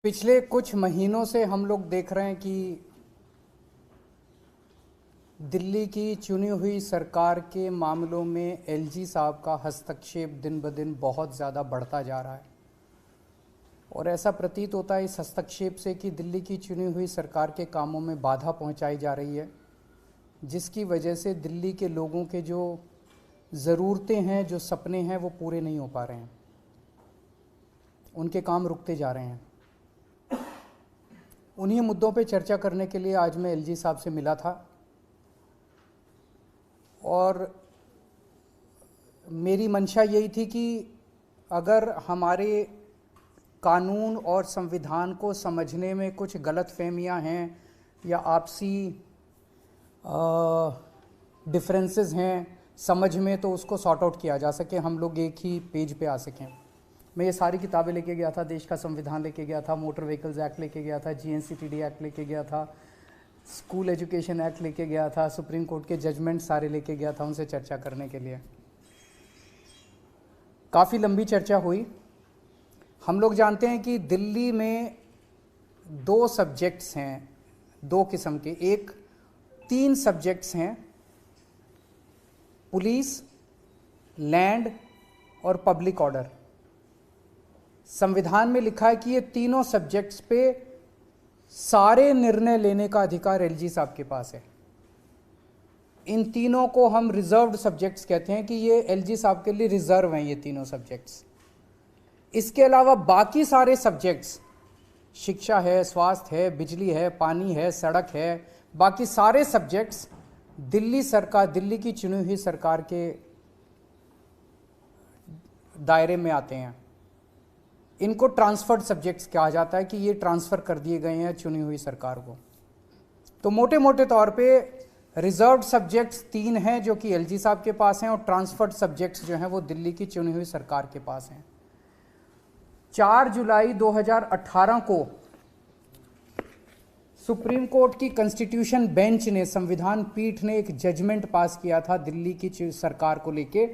पिछले कुछ महीनों से हम लोग देख रहे हैं कि दिल्ली की चुनी हुई सरकार के मामलों में एलजी साहब का हस्तक्षेप दिन ब दिन बहुत ज़्यादा बढ़ता जा रहा है और ऐसा प्रतीत होता है इस हस्तक्षेप से कि दिल्ली की चुनी हुई सरकार के कामों में बाधा पहुंचाई जा रही है, जिसकी वजह से दिल्ली के लोगों के जो ज़रूरतें हैं, जो सपने हैं, वो पूरे नहीं हो पा रहे हैं। उनके काम रुकते जा रहे हैं। उन्हीं मुद्दों पे चर्चा करने के लिए आज मैं एलजी साहब से मिला था और मेरी मंशा यही थी कि अगर हमारे कानून और संविधान को समझने में कुछ गलतफहमियां हैं या आपसी डिफरेंसेस हैं समझ में, तो उसको सॉर्ट आउट किया जा सके, हम लोग एक ही पेज पे आ सकें। मैं ये सारी किताबें लेके गया था, देश का संविधान लेके गया था, मोटर व्हीकल्स एक्ट लेके गया था, जीएनसीटीडी एक्ट लेके गया था, स्कूल एजुकेशन एक्ट लेके गया था, सुप्रीम कोर्ट के जजमेंट सारे लेके गया था उनसे चर्चा करने के लिए। काफ़ी लंबी चर्चा हुई। हम लोग जानते हैं कि दिल्ली में दो सब्जेक्ट्स हैं, दो किस्म के, एक 3 सब्जेक्ट्स हैं, पुलिस, लैंड और पब्लिक ऑर्डर। संविधान में लिखा है कि ये तीनों सब्जेक्ट्स पे सारे निर्णय लेने का अधिकार एलजी साहब के पास है। इन तीनों को हम रिजर्व्ड सब्जेक्ट्स कहते हैं कि ये एलजी साहब के लिए रिजर्व हैं ये तीनों सब्जेक्ट्स। इसके अलावा बाकी सारे सब्जेक्ट्स, शिक्षा है, स्वास्थ्य है, बिजली है, पानी है, सड़क है, बाकी सारे सब्जेक्ट्स दिल्ली सरकार, दिल्ली की चुनी हुई सरकार के दायरे में आते हैं। इनको ट्रांसफर्ड सब्जेक्ट्स कहा जाता है कि ये ट्रांसफ़र कर दिए गए हैं चुनी हुई सरकार को। तो मोटे मोटे तौर पे रिजर्व्ड सब्जेक्ट्स 3 हैं जो कि एलजी साहब के पास हैं और ट्रांसफर्ड सब्जेक्ट्स जो हैं वो दिल्ली की चुनी हुई सरकार के पास हैं। 4 जुलाई 2018 को सुप्रीम कोर्ट की कॉन्स्टिट्यूशन बेंच ने, संविधान पीठ ने एक जजमेंट पास किया था दिल्ली की सरकार को लेके,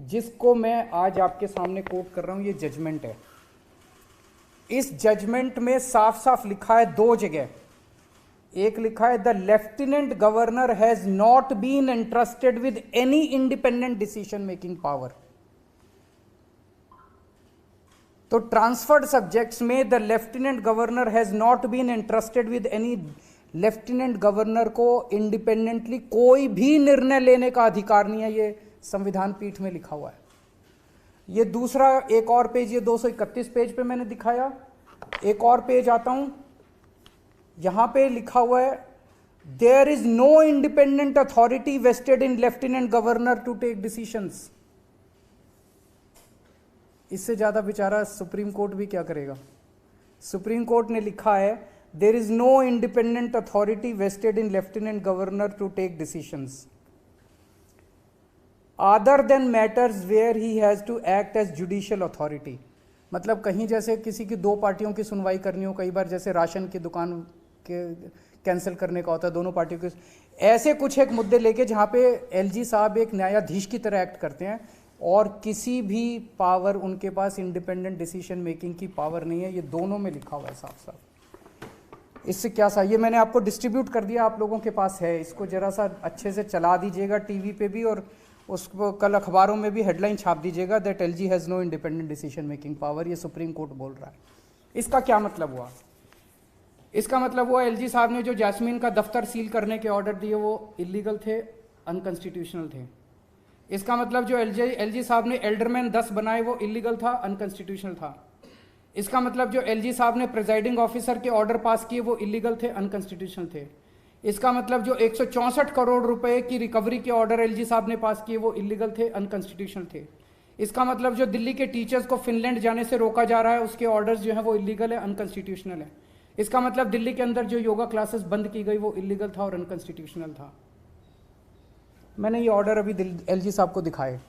जिसको मैं आज आपके सामने कोट कर रहा हूं। ये जजमेंट है। इस जजमेंट में साफ साफ लिखा है 2 जगह। एक लिखा है the lieutenant governor has not been entrusted with any independent decision making power. तो ट्रांसफर्ड सब्जेक्ट्स में the lieutenant governor has not been entrusted with any, lieutenant governor को इंडिपेंडेंटली कोई भी निर्णय लेने का अधिकार नहीं है। ये संविधान पीठ में लिखा हुआ है। ये दूसरा एक और पेज, ये 231 पेज पे मैंने दिखाया। एक और पेज आता हूं, यहां पे लिखा हुआ है there is no independent authority vested in lieutenant governor to take decisions. इससे ज्यादा बेचारा सुप्रीम कोर्ट भी क्या करेगा। सुप्रीम कोर्ट ने लिखा है there is no independent authority vested in lieutenant governor to take decisions other than matters where he has to act as judicial authority. मतलब कहीं जैसे किसी की 2 पार्टियों की सुनवाई करनी हो, कई बार जैसे राशन की दुकान के कैंसिल करने का होता है, दोनों पार्टियों के, ऐसे कुछ एक मुद्दे लेके जहां पे एलजी साहब एक न्यायाधीश की तरह एक्ट करते हैं और किसी भी पावर उनके पास इंडिपेंडेंट डिसीजन मेकिंग की पावर नहीं है। ये दोनों में लिखा हुआ है साफ साफ। इससे क्या सा, ये मैंने आपको डिस्ट्रीब्यूट कर दिया, आप लोगों के पास है। इसको जरा सा अच्छे से चला दीजिएगा टीवी पे भी, और उसको कल अखबारों में भी हेडलाइन छाप दीजिएगा that LG has no independent decision making power. ये सुप्रीम कोर्ट बोल रहा है। इसका क्या मतलब हुआ? इसका मतलब हुआ एलजी साहब ने जो जैस्मीन का दफ्तर सील करने के ऑर्डर दिए वो इलीगल थे, अनकॉन्स्टिट्यूशनल थे। इसका मतलब जो एलजी साहब ने एल्डरमैन 10 बनाए वो इलीगल था, अनकॉन्स्टिट्यूशनल था। इसका मतलब जो एलजी साहब ने प्रिजाइडिंग ऑफिसर के ऑर्डर पास किए वो इलीगल थे, अनकॉन्स्टिट्यूशनल थे। इसका मतलब जो 164 करोड़ रुपए की रिकवरी के ऑर्डर एलजी साहब ने पास किए वो इलीगल थे, अनकॉन्स्टिट्यूशनल थे। इसका मतलब जो दिल्ली के टीचर्स को फिनलैंड जाने से रोका जा रहा है उसके ऑर्डर्स जो है वो इलीगल है, अनकॉन्स्टिट्यूशनल है। इसका मतलब दिल्ली के अंदर जो योगा क्लासेस बंद की गई वो इलीगल था और अनकॉन्स्टिट्यूशनल था। मैंने ये ऑर्डर अभी एलजी साहब को दिखाए।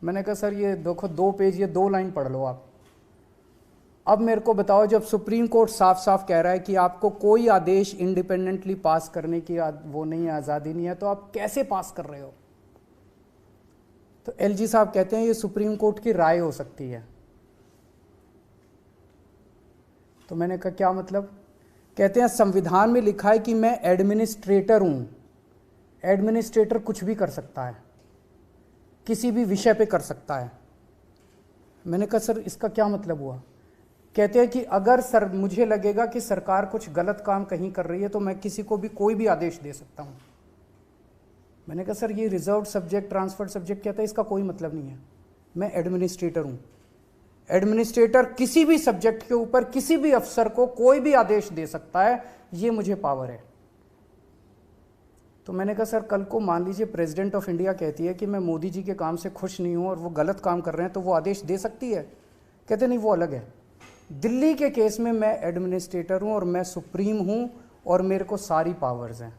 मैंने कहा सर ये देखो 2 पेज, ये 2 लाइन पढ़ लो आप। अब मेरे को बताओ, जब सुप्रीम कोर्ट साफ साफ कह रहा है कि आपको कोई आदेश इंडिपेंडेंटली पास करने की वो नहीं है, आज़ादी नहीं है, तो आप कैसे पास कर रहे हो? तो एलजी साहब कहते हैं ये सुप्रीम कोर्ट की राय हो सकती है। तो मैंने कहा क्या मतलब? कहते हैं संविधान में लिखा है कि मैं एडमिनिस्ट्रेटर हूँ। एडमिनिस्ट्रेटर कुछ भी कर सकता है, किसी भी विषय पे कर सकता है। मैंने कहा सर इसका क्या मतलब हुआ? कहते हैं कि अगर मुझे लगेगा कि सरकार कुछ गलत काम कहीं कर रही है तो मैं किसी को भी कोई भी आदेश दे सकता हूँ। मैंने कहा सर ये रिजर्व सब्जेक्ट, ट्रांसफर्ड सब्जेक्ट कहता है, इसका कोई मतलब नहीं है। मैं एडमिनिस्ट्रेटर हूँ। एडमिनिस्ट्रेटर किसी भी सब्जेक्ट के ऊपर किसी भी अफसर को कोई भी आदेश दे सकता है, ये मुझे पावर है। तो मैंने कहा सर कल को मान लीजिए प्रेसिडेंट ऑफ इंडिया कहती है कि मैं मोदी जी के काम से खुश नहीं हूँ और वो गलत काम कर रहे हैं, तो वो आदेश दे सकती है? कहते नहीं, वो अलग है। दिल्ली के केस में मैं एडमिनिस्ट्रेटर हूँ और मैं सुप्रीम हूँ और मेरे को सारी पावर्स हैं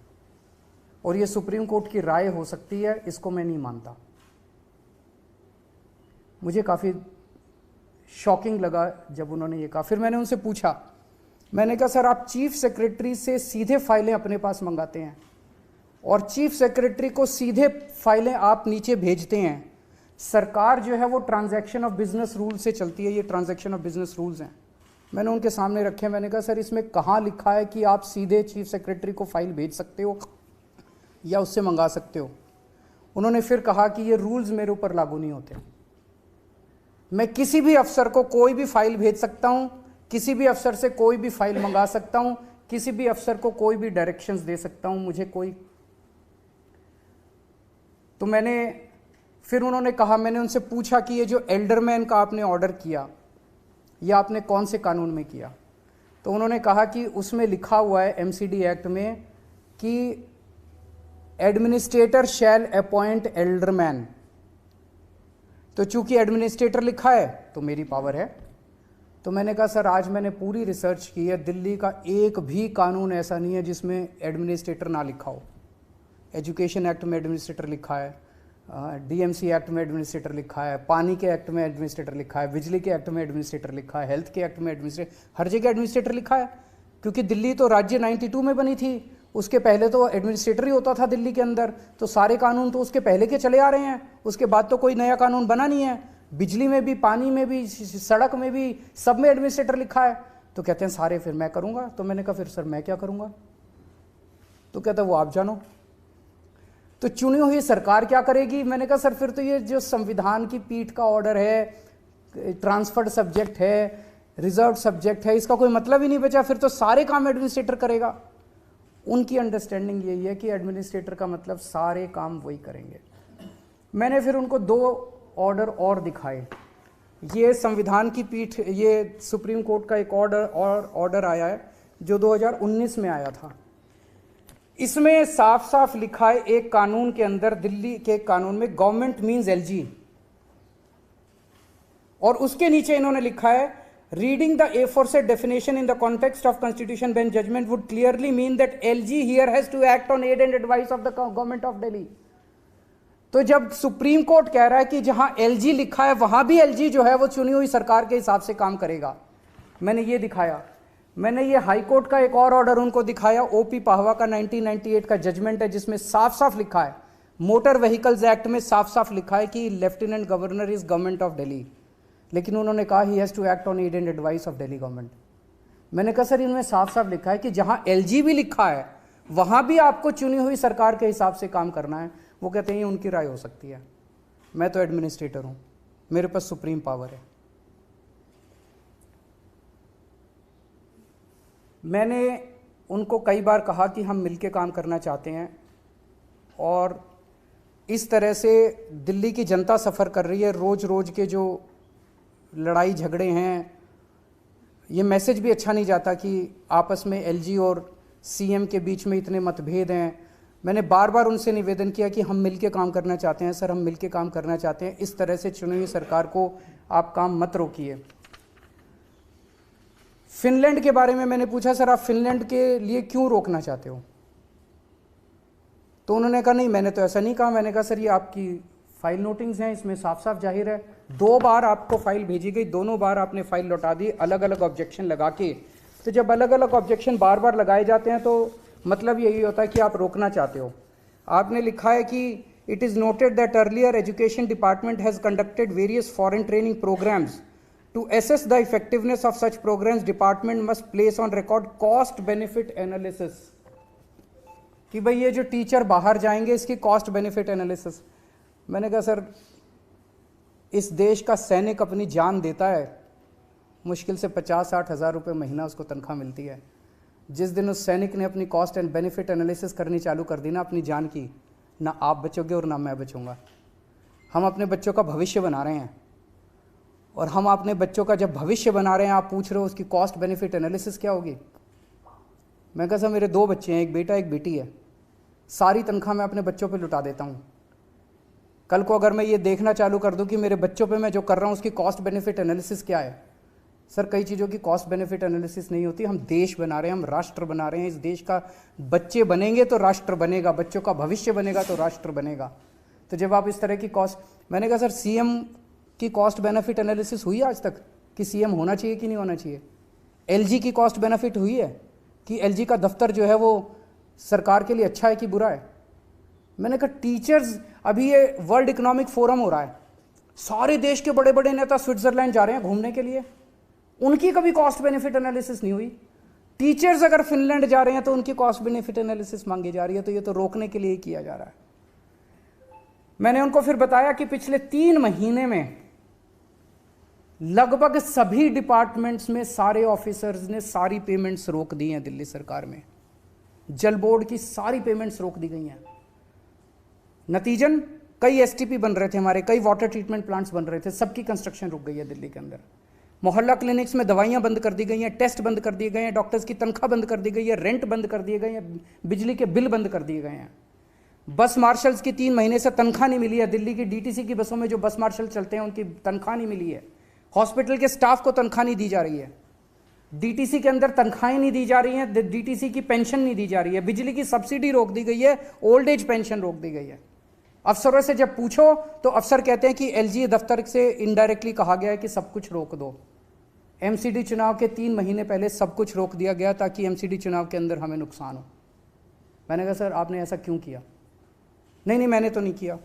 और ये सुप्रीम कोर्ट की राय हो सकती है, इसको मैं नहीं मानता। मुझे काफ़ी शॉकिंग लगा जब उन्होंने ये कहा। फिर मैंने उनसे पूछा, मैंने कहा सर आप चीफ सेक्रेटरी से सीधे फाइलें अपने पास मंगाते हैं और चीफ सेक्रेटरी को सीधे फाइलें आप नीचे भेजते हैं। सरकार जो है वो ट्रांजैक्शन ऑफ बिजनेस रूल से चलती है, ये ट्रांजैक्शन ऑफ बिजनेस रूल्स हैं। मैंने उनके सामने रखे। मैंने कहा सर इसमें कहाँ लिखा है कि आप सीधे चीफ सेक्रेटरी को फाइल भेज सकते हो या उससे मंगा सकते हो? उन्होंने फिर कहा कि ये रूल्स मेरे ऊपर लागू नहीं होते। मैं किसी भी अफसर को कोई भी फाइल भेज सकता हूं, किसी भी अफसर से कोई भी फाइल मंगा सकता हूं, किसी भी अफसर को कोई भी डायरेक्शंस दे सकता हूं, मुझे कोई। तो फिर उन्होंने कहा, मैंने उनसे पूछा कि ये जो एल्डरमैन का आपने ऑर्डर किया, ये आपने कौन से कानून में किया? तो उन्होंने कहा कि उसमें लिखा हुआ है एमसीडी एक्ट में कि एडमिनिस्ट्रेटर शैल अपॉइंट एल्डरमैन। तो चूंकि एडमिनिस्ट्रेटर लिखा है तो मेरी पावर है। तो मैंने कहा सर आज मैंने पूरी रिसर्च की है, दिल्ली का एक भी कानून ऐसा नहीं है जिसमें एडमिनिस्ट्रेटर ना लिखा हो। एजुकेशन एक्ट में एडमिनिस्ट्रेटर लिखा है, डीएमसी एक्ट में एडमिनिस्ट्रेटर लिखा है, पानी के एक्ट में एडमिनिस्ट्रेटर लिखा है, बिजली के एक्ट में एडमिनिस्ट्रेटर लिखा है, हेल्थ के एक्ट में एडमिनिस्ट्रेटर, हर जगह एडमिनिस्ट्रेटर लिखा है। क्योंकि दिल्ली तो राज्य 92 में बनी थी, उसके पहले तो एडमिनिस्ट्रेटर ही होता था दिल्ली के अंदर, तो सारे कानून तो उसके पहले के चले आ रहे हैं, उसके बाद तो कोई नया कानून बना नहीं है। बिजली में भी, पानी में भी, सड़क में भी, सब में एडमिनिस्ट्रेटर लिखा है। तो कहते हैं सारे फिर मैं करूँगा। तो मैंने कहा फिर सर मैं क्या करूँगा? तो कहता वो आप जानो। तो चुनी हुई सरकार क्या करेगी? मैंने कहा सर फिर तो ये जो संविधान की पीठ का ऑर्डर है, ट्रांसफर्ड सब्जेक्ट है, रिजर्व सब्जेक्ट है, इसका कोई मतलब ही नहीं बचा, फिर तो सारे काम एडमिनिस्ट्रेटर करेगा। उनकी अंडरस्टैंडिंग यही है कि एडमिनिस्ट्रेटर का मतलब सारे काम वही करेंगे। मैंने फिर उनको 2 ऑर्डर और दिखाए। ये संविधान की पीठ, ये सुप्रीम कोर्ट का एक ऑर्डर आया है जो 2019 में आया था। इसमें साफ साफ लिखा है एक कानून के अंदर, दिल्ली के कानून में, गवर्नमेंट मीन्स एलजी, और उसके नीचे इन्होंने लिखा है reading the aforesaid definition in the context of constitution bench judgment would clearly mean that LG here has to act on aid and advice of the government of Delhi। तो जब supreme court कह रहा है कि जहां LG लिखा है वहां भी LG जो है वो चुनी हुई सरकार के हिसाब से काम करेगा, मैंने ये दिखाया। मैंने ये हाई कोर्ट का एक और ऑर्डर उनको दिखाया, ओपी पाहवा का 1998 का जजमेंट है, जिसमें साफ साफ लिखा है, मोटर व्हीकल्स एक्ट में साफ साफ लिखा है कि lieutenant governor is government of Delhi, लेकिन उन्होंने कहा he has to act on aid and advice of Delhi government. मैंने कहा सर इनमें साफ साफ लिखा है कि जहां एलजी भी लिखा है वहां भी आपको चुनी हुई सरकार के हिसाब से काम करना है। वो कहते हैं ये उनकी राय हो सकती है, मैं तो एडमिनिस्ट्रेटर हूं, मेरे पास सुप्रीम पावर है। मैंने उनको कई बार कहा कि हम मिलकर काम करना चाहते हैं, और इस तरह से दिल्ली की जनता सफ़र कर रही है। रोज़ रोज़ के जो लड़ाई झगड़े हैं, ये मैसेज भी अच्छा नहीं जाता कि आपस में एलजी और सीएम के बीच में इतने मतभेद हैं। मैंने बार बार उनसे निवेदन किया कि हम मिलके काम करना चाहते हैं सर, हम मिलके काम करना चाहते हैं, इस तरह से चुनी हुई सरकार को आप काम मत रोकिए। फिनलैंड के बारे में मैंने पूछा, सर आप फिनलैंड के लिए क्यों रोकना चाहते हो? तो उन्होंने कहा नहीं मैंने तो ऐसा नहीं कहा। मैंने कहा सर ये आपकी फाइल नोटिंग्स हैं, इसमें साफ साफ जाहिर है 2 बार आपको फाइल भेजी गई, दोनों बार आपने फाइल लौटा दी अलग अलग ऑब्जेक्शन लगा के। तो जब अलग अलग ऑब्जेक्शन बार बार लगाए जाते हैं तो मतलब यही होता है कि आप रोकना चाहते हो। आपने लिखा है कि it is noted that earlier education department has conducted various foreign training programs To assess the effectiveness of such programs, department must place on record cost benefit analysis. कि भाई ये जो टीचर बाहर जाएंगे इसकी कॉस्ट बेनिफिट एनालिसिस। मैंने कहा sir, इस देश का सैनिक अपनी जान देता है, मुश्किल से 50-60 हज़ार रुपये महीना उसको तनख्वाह मिलती है। जिस दिन उस सैनिक ने अपनी कॉस्ट एंड बेनिफिट एनालिसिस करनी चालू कर दी ना अपनी जान की, ना आप बचोगे और ना मैं बचूंगा। हम अपने बच्चों का भविष्य बना रहे हैं, और हम अपने बच्चों का जब भविष्य बना रहे हैं, आप पूछ रहे हो उसकी कॉस्ट बेनिफिट एनालिसिस क्या होगी। मैं कहा सर, मेरे 2 बच्चे हैं, एक बेटा एक बेटी है, सारी तनख्वाह मैं अपने बच्चों पे लुटा देता हूँ। कल को अगर मैं ये देखना चालू कर दूँ कि मेरे बच्चों पे मैं जो कर रहा हूँ उसकी कॉस्ट बेनिफिट एनालिसिस क्या है। सर, कई चीज़ों की कॉस्ट बेनिफिट एनालिसिस नहीं होती। हम देश बना रहे हैं, हम राष्ट्र बना रहे हैं। इस देश का बच्चे बनेंगे तो राष्ट्र बनेगा, बच्चों का भविष्य बनेगा तो राष्ट्र बनेगा। तो जब आप इस तरह की कॉस्ट, मैंने कहा सर, सीएम की कॉस्ट बेनिफिट एनालिसिस हुई आज तक कि सीएम होना चाहिए कि नहीं होना चाहिए? एलजी की कॉस्ट बेनिफिट हुई है कि एलजी का दफ्तर जो है वो सरकार के लिए अच्छा है कि बुरा है? मैंने कहा टीचर्स, अभी ये वर्ल्ड इकोनॉमिक फोरम हो रहा है, सारे देश के बड़े बड़े नेता स्विट्जरलैंड जा रहे हैं घूमने के लिए, उनकी कभी कॉस्ट बेनिफिट एनालिसिस नहीं हुई। टीचर्स अगर फिनलैंड जा रहे हैं तो उनकी कॉस्ट बेनिफिट एनालिसिस मांगी जा रही है। तो ये तो रोकने के लिए ही किया जा रहा है। मैंने उनको फिर बताया कि पिछले 3 महीने में लगभग सभी डिपार्टमेंट्स में सारे ऑफिसर्स ने सारी पेमेंट्स रोक दी हैं। दिल्ली सरकार में जल बोर्ड की सारी पेमेंट्स रोक दी गई हैं। नतीजन कई एसटीपी बन रहे थे हमारे, कई वाटर ट्रीटमेंट प्लांट्स बन रहे थे, सबकी कंस्ट्रक्शन रुक गई है दिल्ली के अंदर। मोहल्ला क्लिनिक्स में दवाइयां बंद कर दी गई हैं, टेस्ट बंद कर दिए गए हैं, डॉक्टर्स की तनख्वाह बंद कर दी गई है, रेंट बंद कर दिए गए हैं, बिजली के बिल बंद कर दिए गए हैं। बस मार्शल्स की 3 महीने से तनख्वाह नहीं मिली है। दिल्ली की डीटीसी की बसों में जो बस मार्शल चलते हैं उनकी तनख्वाह नहीं मिली है। हॉस्पिटल के स्टाफ को तनख्वाह नहीं दी जा रही है। डीटीसी के अंदर तनख्वाहें नहीं दी जा रही हैं, डीटीसी की पेंशन नहीं दी जा रही है, बिजली की सब्सिडी रोक दी गई है, ओल्ड एज पेंशन रोक दी गई है। अफसरों से जब पूछो तो अफसर कहते हैं कि एलजी दफ्तर से इनडायरेक्टली कहा गया है कि सब कुछ रोक दो। एमसीडी चुनाव के 3 महीने पहले सब कुछ रोक दिया गया ताकि एमसीडी चुनाव के अंदर हमें नुकसान हो। मैंने कहा सर, आपने ऐसा क्यों किया? नहीं, मैंने तो नहीं किया।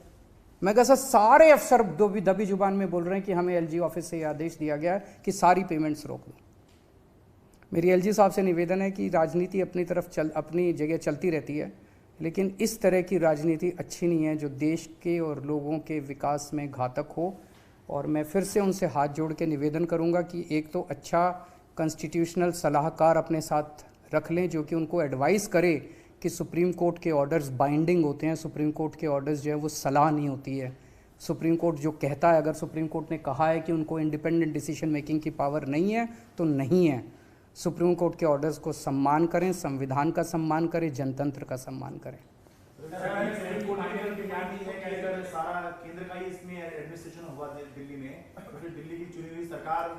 मैं कहा सर, सारे अफसर दबी जुबान में बोल रहे हैं कि हमें एलजी ऑफिस से आदेश दिया गया है कि सारी पेमेंट्स रोक दो। मेरी एलजी साहब से निवेदन है कि राजनीति अपनी तरफ अपनी जगह चलती रहती है, लेकिन इस तरह की राजनीति अच्छी नहीं है जो देश के और लोगों के विकास में घातक हो। और मैं फिर से उनसे हाथ जोड़ के निवेदन करूंगा कि एक तो अच्छा कॉन्स्टिट्यूशनल सलाहकार अपने साथ रख लें जो कि उनको एडवाइस करे कि सुप्रीम कोर्ट के ऑर्डर्स बाइंडिंग होते हैं। सुप्रीम कोर्ट के ऑर्डर्स जो है वो सलाह नहीं होती है। सुप्रीम कोर्ट जो कहता है, अगर सुप्रीम कोर्ट ने कहा है कि उनको इंडिपेंडेंट डिसीजन मेकिंग की पावर नहीं है तो नहीं है। सुप्रीम कोर्ट के ऑर्डर्स को सम्मान करें, संविधान का सम्मान करें, जनतंत्र का सम्मान करें।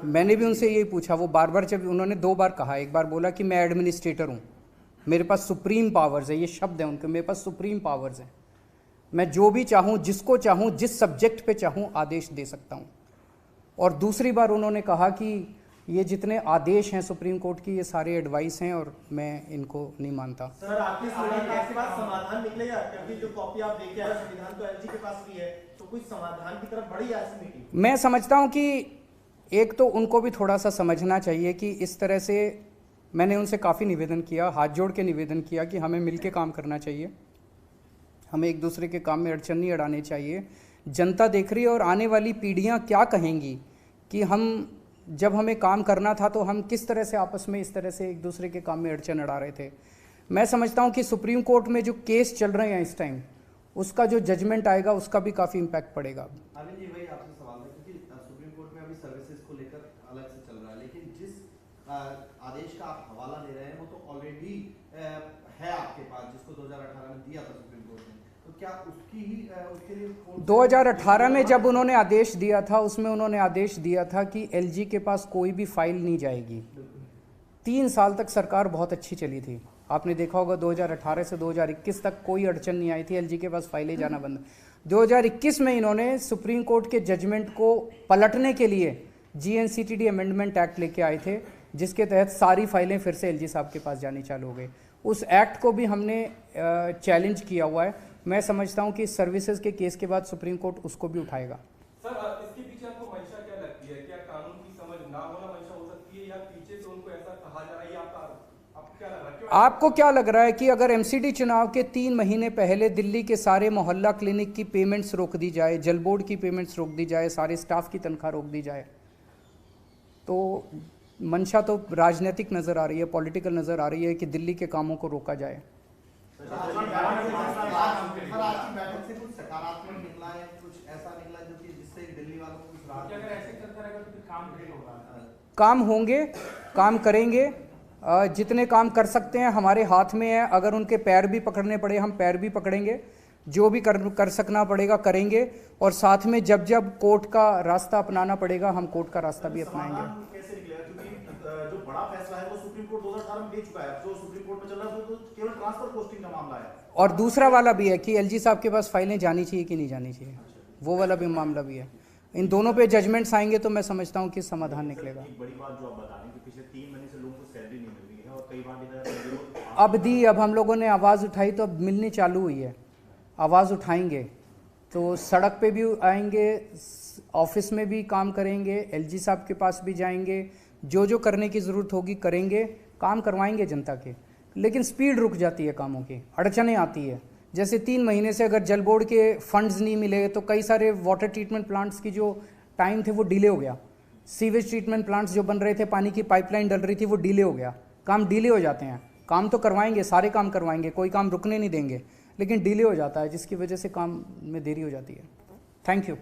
मैंने भी उनसे यही पूछा, वो बार बार, जब उन्होंने 2 बार कहा, एक बार बोला कि मैं एडमिनिस्ट्रेटर हूँ, मेरे पास सुप्रीम पावर्स है, ये शब्द है उनके, मेरे पास सुप्रीम पावर्स है, मैं जो भी चाहूँ, जिसको चाहूँ, जिस सब्जेक्ट पे चाहूँ आदेश दे सकता हूँ। और दूसरी बार उन्होंने कहा कि ये जितने आदेश हैं सुप्रीम कोर्ट की, ये सारे एडवाइस हैं और मैं इनको नहीं मानता। सर, आपके पास समाधान निकलेगा? क्योंकि जो कॉपी आप लेके आए संविधान तो एलजी के पास भी है, तो कोई समाधान की तरफ बढ़ी ऐसी मीटिंग? मैं समझता हूँ कि एक तो उनको भी थोड़ा सा समझना चाहिए कि इस तरह से, मैंने उनसे काफ़ी निवेदन किया, हाथ जोड़ के निवेदन किया कि हमें मिल के काम करना चाहिए, हमें एक दूसरे के काम में अड़चन नहीं अड़ाने चाहिए। जनता देख रही है और आने वाली पीढ़ियाँ क्या कहेंगी कि हम, जब हमें काम करना था तो हम किस तरह से आपस में इस तरह से एक दूसरे के काम में अड़चन अड़ा रहे थे। मैं समझता हूं कि सुप्रीम कोर्ट में जो केस चल रहे हैं इस टाइम, उसका जो जजमेंट आएगा उसका भी काफ़ी इम्पैक्ट पड़ेगा। अरविंद जी, वही आपसे सवाल है क्योंकि सुप्रीम कोर्ट में अभी सर्विसेज को लेकर अलग से चल रहा है, लेकिन जिस आदेश का आप हवाला दे रहे हैं वो तो ऑलरेडी है आपके पास, जिसको 2018 में दिया था सुप्रीम कोर्ट ने, तो क्या उसकी ही उसके लिए 2018 में जब उन्होंने आदेश दिया था, उसमें उन्होंने आदेश दिया था कि एलजी के पास कोई भी फाइल नहीं जाएगी। 3 साल तक सरकार बहुत अच्छी चली थी, आपने देखा होगा 2018 से 2021 तक कोई अड़चन नहीं आई थी, एलजी के पास फाइलें जाना बंद। 2021 में इन्होंने सुप्रीम कोर्ट के जजमेंट को पलटने के लिए जीएनसीटीडी अमेंडमेंट एक्ट लेके आए थे, जिसके तहत सारी फाइलें फिर से एलजी साहब के पास जानी चालू हो गई। उस एक्ट को भी हमने चैलेंज किया हुआ है। मैं समझता हूं कि सर्विसेज के केस के बाद सुप्रीम कोर्ट उसको भी उठाएगा। सर, इसके पीछे आपको मंशा क्या लगती है? क्या कानून की समझ आपको क्या लग रहा है कि अगर एमसीडी चुनाव के 3 महीने पहले दिल्ली के सारे मोहल्ला क्लिनिक की पेमेंट्स रोक दी जाए, जल बोर्ड की पेमेंट्स रोक दी जाए, सारे स्टाफ की तनख्वाह रोक दी जाए, तो मंशा तो राजनीतिक नज़र आ रही है, पॉलिटिकल नज़र आ रही है कि दिल्ली के कामों को रोका जाए। आज की बैठक से कुछ सकारात्मक निकला है, कुछ ऐसा निकला जो कि जिससे दिल्ली वालों को कुछ राहत? अगर ऐसे चलता रहेगा तो फिर काम नहीं होगा। काम होंगे, काम करेंगे, जितने काम कर सकते हैं हमारे हाथ में है। अगर उनके पैर भी पकड़ने पड़े हम पैर भी पकड़ेंगे, जो भी कर सकना पड़ेगा करेंगे, और साथ में जब जब कोर्ट का रास्ता अपनाना पड़ेगा हम कोर्ट का रास्ता भी अपनाएंगे। कैसे निकलेगा, क्योंकि जो बड़ा फैसला है वो सुप्रीम कोर्ट 2018 में दे चुका है, जो सुप्रीम कोर्ट में चल रहा है वो तो केवल ट्रांसफर पोस्टिंग का मामला है। और दूसरा वाला भी है कि एलजी साहब के पास फाइलें जानी चाहिए कि नहीं जानी चाहिए, वो वाला भी मामला भी है। इन दोनों पे जजमेंट्स आएंगे तो मैं समझता हूँ कि समाधान निकलेगा। एक बड़ी बात जो आप बता रहे हैं कि पिछले 3 महीने से लोगों को सैलरी नहीं मिल रही है और कई बार अब दी, अब हम लोगों ने आवाज़ उठाई तो अब मिलनी चालू हुई है। आवाज़ उठाएंगे तो सड़क पे भी आएंगे, ऑफिस में भी काम करेंगे, एलजी साहब के पास भी जाएंगे, जो जो करने की ज़रूरत होगी करेंगे, काम करवाएंगे जनता के। लेकिन स्पीड रुक जाती है कामों की, अड़चनें आती है। जैसे 3 महीने से अगर जल बोर्ड के फंड्स नहीं मिले तो कई सारे वाटर ट्रीटमेंट प्लांट्स की जो टाइम थे वो डिले हो गया। सीवेज ट्रीटमेंट प्लांट्स जो बन रहे थे, पानी की पाइपलाइन डल रही थी, वो डिले हो गया। काम डिले हो जाते हैं, काम तो करवाएंगे, सारे काम करवाएंगे, कोई काम रुकने नहीं देंगे, लेकिन डिले हो जाता है जिसकी वजह से काम में देरी हो जाती है। Thank you.